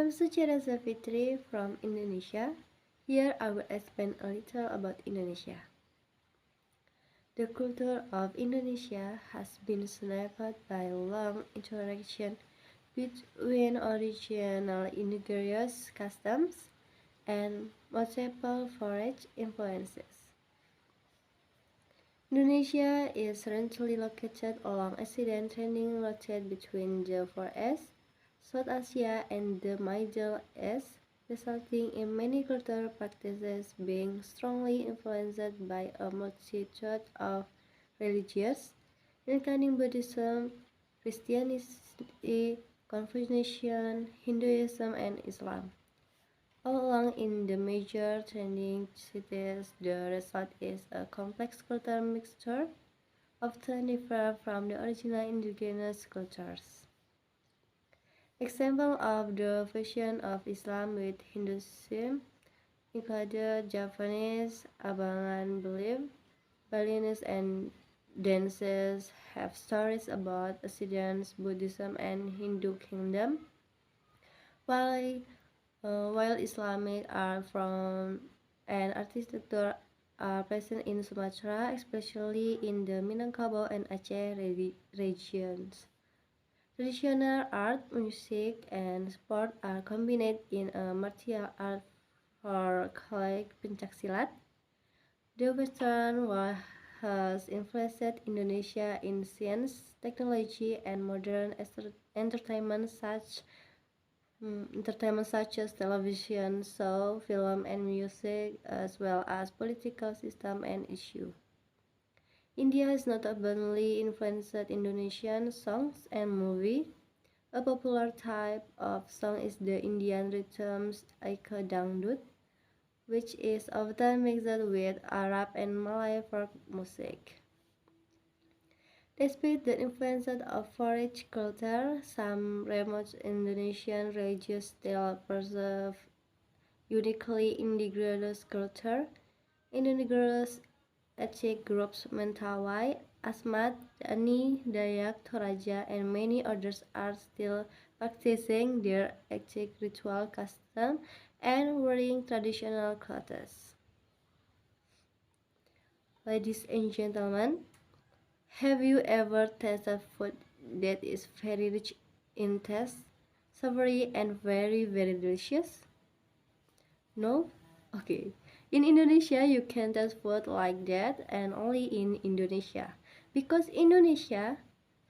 I'm Suci Fitri from Indonesia. Here I will explain a little about Indonesia. The culture of Indonesia has been shaped by long interaction between original indigenous customs and multiple foreign influences. Indonesia is centrally located along a trending route between the Far East, South Asia, and the Middle East, resulting in many cultural practices being strongly influenced by a multitude of religions, including Buddhism, Christianity, Confucianism, Hinduism, and Islam. All along in the major trending cities, the result is a complex cultural mixture, often different from the original indigenous cultures. Examples of the fusion of Islam with Hinduism include Japanese Abangan belief, Balinese and dances have stories about ancient Buddhism and Hindu kingdom, while Islamic art from and architecture are present in Sumatra, especially in the Minangkabau and Aceh regions. Traditional art, music, and sport are combined in a martial art for like pencaksilat. The Western world has influenced Indonesia in science, technology, and modern entertainment such as television, show, film, and music, as well as political system and issue. India has notably influenced Indonesian songs and movie. A popular type of song is the Indian rhythms Aika Dangdut, which is often mixed with Arab and Malay folk music. Despite the influence of foreign culture, some remote Indonesian regions still preserve uniquely indigenous culture. Indigenous ethnic groups Mentawai, Asmat, Dani, Dayak, Toraja, and many others are still practicing their ethnic ritual custom and wearing traditional clothes. Ladies and gentlemen, have you ever tasted food that is very rich in taste, savory, and very delicious? No? Okay. In Indonesia, you can taste food like that and only in Indonesia. Because Indonesia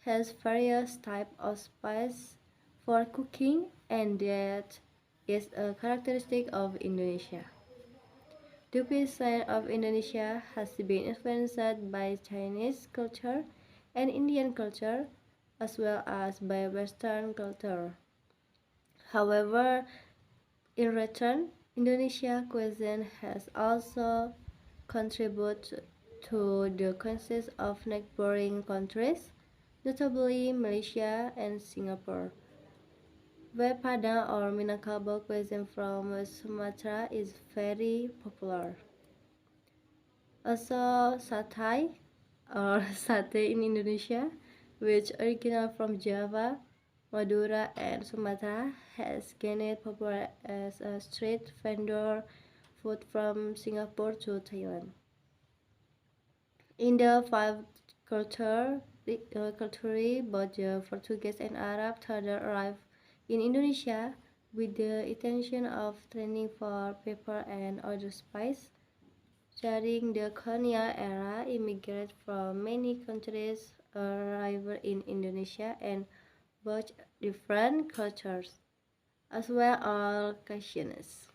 has various types of spice for cooking and that is a characteristic of Indonesia. The cuisine of Indonesia has been influenced by Chinese culture and Indian culture as well as by Western culture. However, in return, Indonesia cuisine has also contributed to the cuisines of neighboring countries, notably Malaysia and Singapore, where Padang or Minangkabau cuisine from Sumatra is very popular. Also, satay or sate in Indonesia, which originated from Java, Madura, and Sumatra, has gained popularity as a street vendor food from Singapore to Thailand. In the five culture, both the Portuguese and Arab traders arrived in Indonesia with the intention of trading for pepper and other spices. During the colonial era, immigrants from many countries arrived in Indonesia and brought different cultures, as well as cuisines.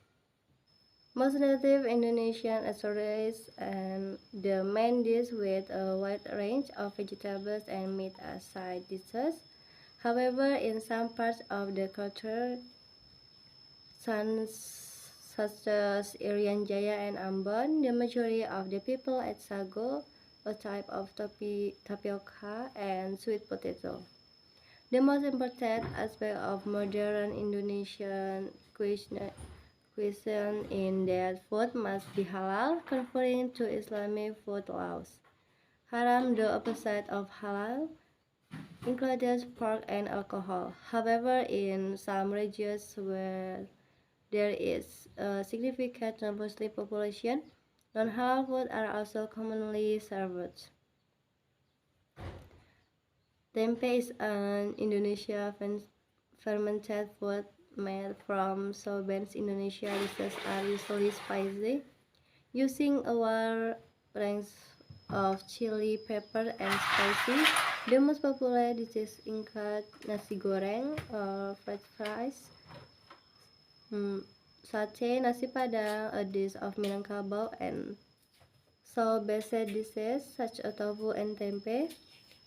Most native Indonesian restaurants and the main dish with a wide range of vegetables and meat as side dishes. However, in some parts of the culture, such as Irian Jaya and Ambon, the majority of the people ate sago, a type of tapioca, and sweet potato. The most important aspect of modern Indonesian cuisine in that food must be halal, conforming to Islamic food laws. Haram, the opposite of halal, includes pork and alcohol. However, in some regions where there is a significant non-Muslim population, non-halal food are also commonly served. Tempe is an Indonesia fermented food made from soybeans. Indonesia dishes are usually spicy, using a wide range of chili, pepper, and spicy. The most popular dishes include nasi goreng or fried fries, satay, nasi padang, a dish of Minangkabau, and soy-based dishes such as tofu and tempe.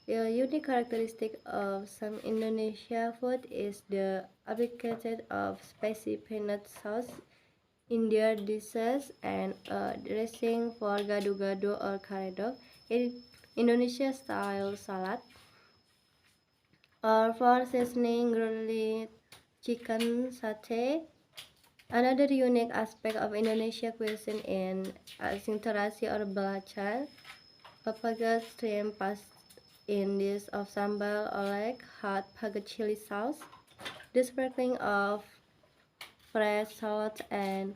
A unique characteristic of some Indonesia food is the application of spicy peanut sauce in their dishes and a dressing for gado-gado or karedok in Indonesia-style salad, or for seasoning grilled chicken satay. Another unique aspect of Indonesia cuisine is terasi or belacan, papaga shrimp pasta in dish of sambal oleg, hot paga chili sauce, the sprinkling of fresh salt, and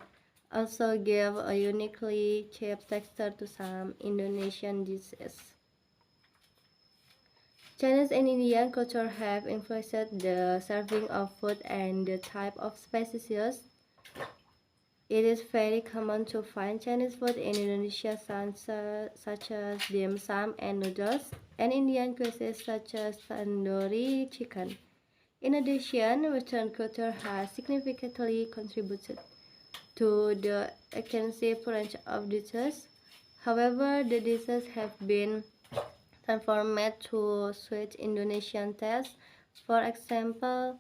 also give a uniquely cheap texture to some Indonesian dishes. Chinese and Indian culture have influenced the serving of food and the type of species. It is very common to find Chinese food in Indonesia such as dim sum and noodles, and Indian cuisines such as tandoori chicken. In addition, Western culture has significantly contributed to the extensive range of dishes. However, the dishes have been transformed to suit Indonesian tastes. For example,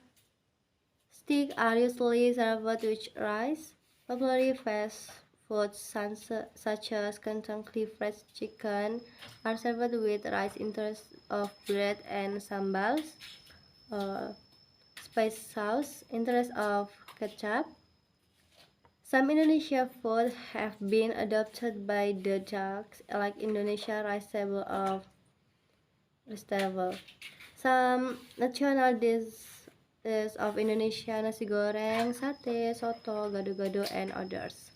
steaks are usually served with rice. Popular fast foods such as Kentucky Fried Chicken are served with rice instead of bread, and sambals, uh, spice sauce instead of ketchup. Some Indonesia food have been adopted by the Turks, like Indonesia rice table of vegetable. Some national dishes of Indonesia: nasi goreng, sate, soto, gado-gado, and others.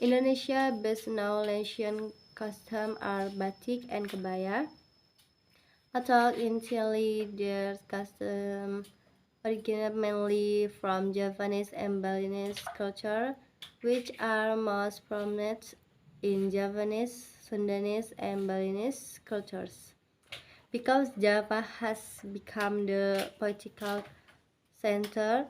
Indonesia best known Asian customs are batik and kebaya. Although in Chile, their custom originated mainly from Javanese and Balinese culture, which are most prominent in Javanese, Sundanese, and Balinese cultures. Because Java has become the political center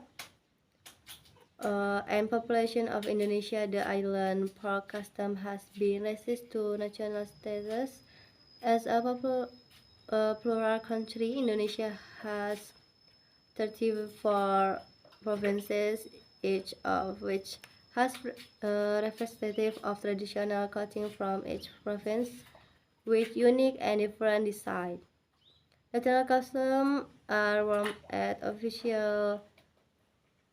and population of Indonesia, the island pork custom has been raised to national status. As a plural country, Indonesia has 34 provinces, each of which has a representative of traditional clothing from each province with unique and different design. National customs are worn at official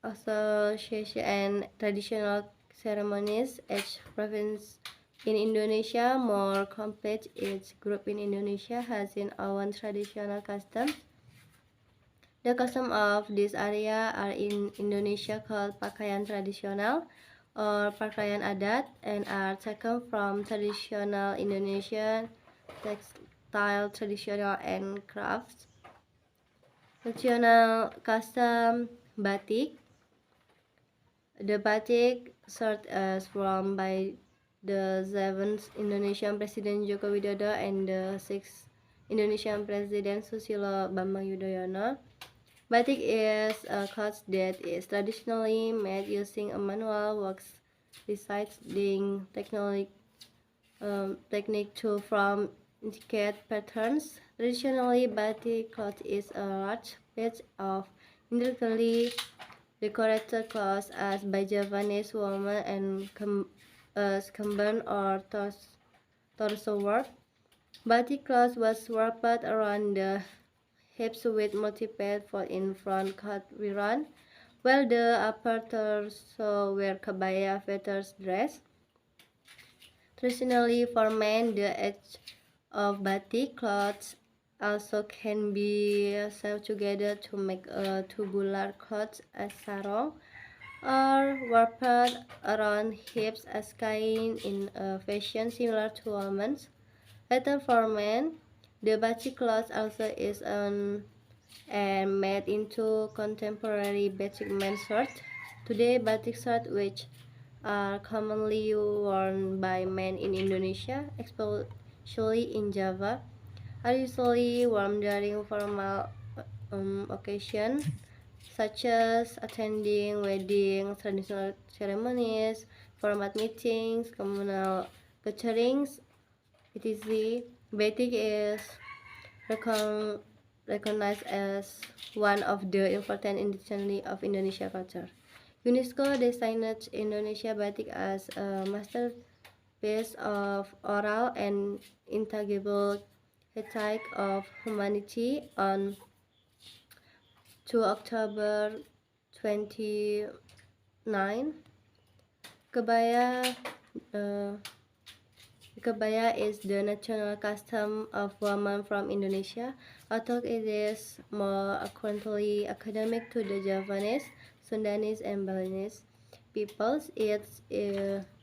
association and traditional ceremonies. Each province in Indonesia, more complete, each group in Indonesia has its own traditional customs. The customs of this area are in Indonesia called pakaian tradisional or pakaian adat, and are taken from traditional Indonesian textile, traditional and crafts. National custom batik. The batik shirt is worn by the 7th Indonesian President Joko Widodo and the 6th Indonesian President Susilo Bambang Yudhoyono. Batik is a cloth that is traditionally made using a manual wax recycling technique to form intricate patterns. Traditionally, batik cloth is a large piece of intricately decorated cloth as by Javanese women and combined or torso work. Batik cloth was wrapped around the hips with multiple folds in front cut rerun, while the upper torso were kebaya feathers dress. Traditionally for men, the edge of batik cloths also can be sewed together to make a tubular cloth as sarong, or wrapped around hips as kain in a fashion similar to women's. Later for men, the batik cloth also is on and made into contemporary batik men's shirts. Today, batik shirts, which are commonly worn by men in Indonesia, especially in Java, are usually worn during formal occasions such as attending weddings, traditional ceremonies, formal meetings, communal gatherings, etc. Batik is recon recognized as one of the important identities of Indonesia culture. UNESCO designated Indonesia batik as a masterpiece of oral and intangible heritage of humanity on 2 October 29. Kebaya uh, Kebaya is the national costume of women from Indonesia, although it is more accurately academic to the Javanese, Sundanese, and Balinese peoples. It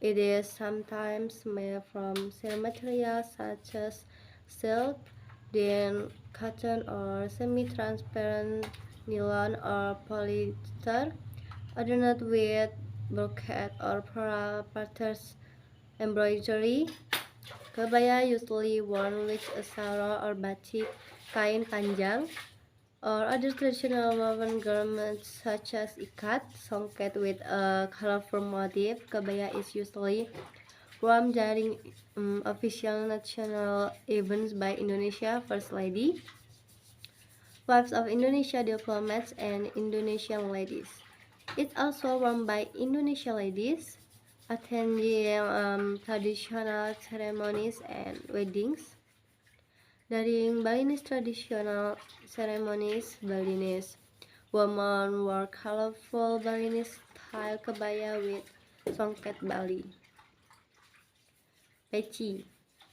is sometimes made from certain materials such as silk, then cotton, or semi-transparent nylon or polyester, adorned with brocade or patterns embroidery. Kebaya usually worn with a sarong or batik, kain panjang, or other traditional woven garments such as ikat, songket with a colorful motif. Kebaya is usually worn during official national events by Indonesia First Lady, wives of Indonesia diplomats, and Indonesian ladies. It's also worn by Indonesian ladies attending traditional ceremonies and weddings. During Balinese traditional ceremonies, Balinese women wore colorful Balinese style kebaya with songket Bali. Peci.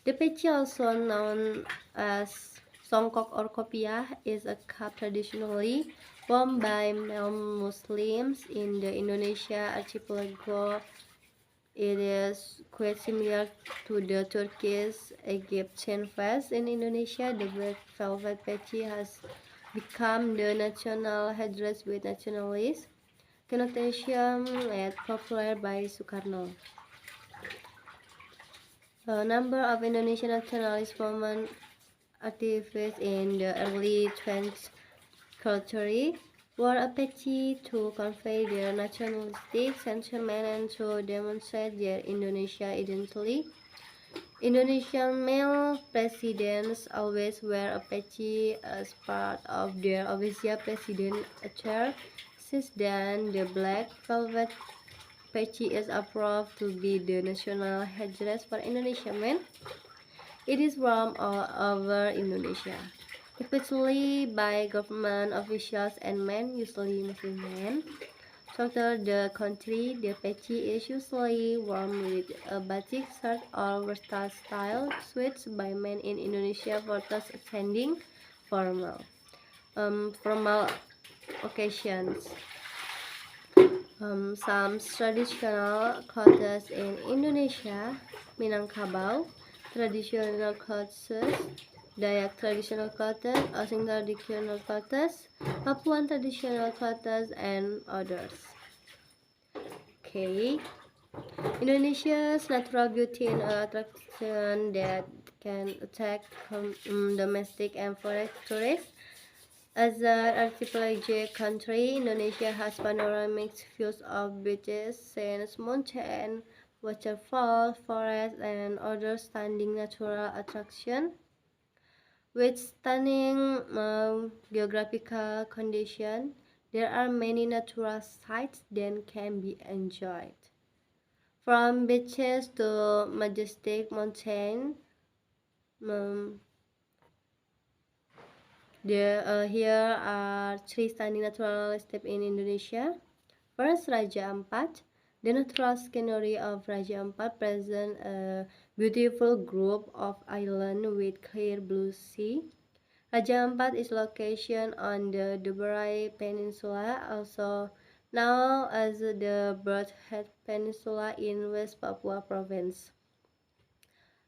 The peci, also known as songkok or kopiah, is a cap traditionally worn by male Muslims in the Indonesia archipelago. It is quite similar to the Turkish Egyptian vest in Indonesia. The black velvet peci has become the national headdress with nationalist connotation made popular by Sukarno. A number of Indonesian nationalist women activists in the early 20th century wore a peci to convey their nationalistic sentiment and to demonstrate their Indonesia identity. Indonesian male presidents always wear a peci as part of their official president attire. Since then, the black velvet peci is approved to be the national headdress for Indonesian men. It is worn all over Indonesia, especially by government officials and men, usually Muslim men. Throughout the country, the peci is usually worn with a batik shirt or versatile style suits by men in Indonesia for those attending formal formal occasions. Some traditional clothes in Indonesia: Minangkabau, traditional clothes; Dayak traditional clothes; Osing traditional clothes; Papuan traditional clothes, and others. Okay, Indonesia's natural beauty and attraction that can attract domestic and foreign tourists. As an archipelagic country, Indonesia has panoramic views of beaches, sands, mountains, waterfalls, forests, and other stunning natural attractions. With stunning geographical conditions, there are many natural sights that can be enjoyed. From beaches to majestic mountains, here are 3 stunning natural landscapes in Indonesia. First, Raja Ampat. The natural scenery of Raja Ampat presents a beautiful group of islands with clear blue sea. Raja Ampat is location on the Dubai Peninsula, also known as the Broadhead Peninsula in West Papua Province.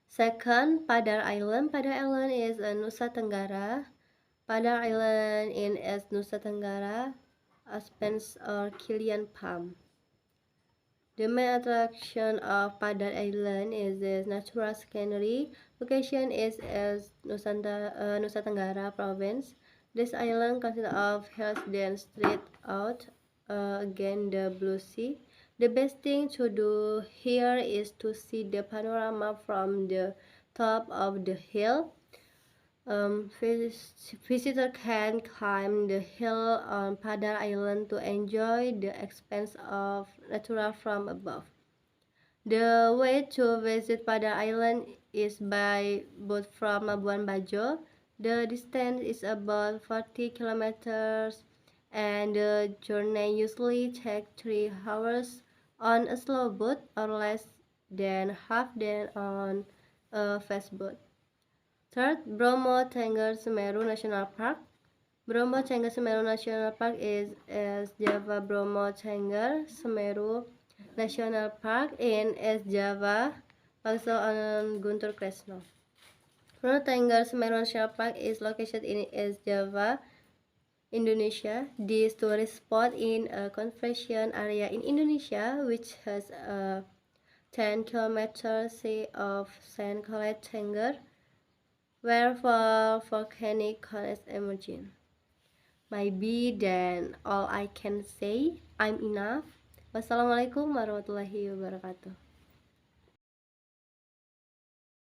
Second, Padar Island. Padar Island is a Nusa Tenggara. Padar Island in Nusa Tenggara, aspens or Kilian palm. The main attraction of Padar Island is the natural scenery. Location is as Nusa Tenggara province. This island consists of hills then straight out against the blue sea. The best thing to do here is to see the panorama from the top of the hill. Visitor can climb the hill on Padar Island to enjoy the expanse of nature from above. The way to visit Padar Island is by boat from Labuan Bajo. The distance is about 40 kilometers and the journey usually takes 3 hours on a slow boat or less than half day on a fast boat. Third, Bromo Tengger Semeru National Park. Bromo Tengger Semeru National Park is Java Bromo Tengger Semeru National Park in Java, also on Guntur Kresno. Bromo Tengger Semeru National Park is located in East Java, Indonesia. This tourist spot in a conservation area in Indonesia, which has a 10-kilometer sea of St. Colette Tengger, where volcanic cones emerging. Maybe then all I can say. I'm enough. Wassalamualaikum warahmatullahi wabarakatuh.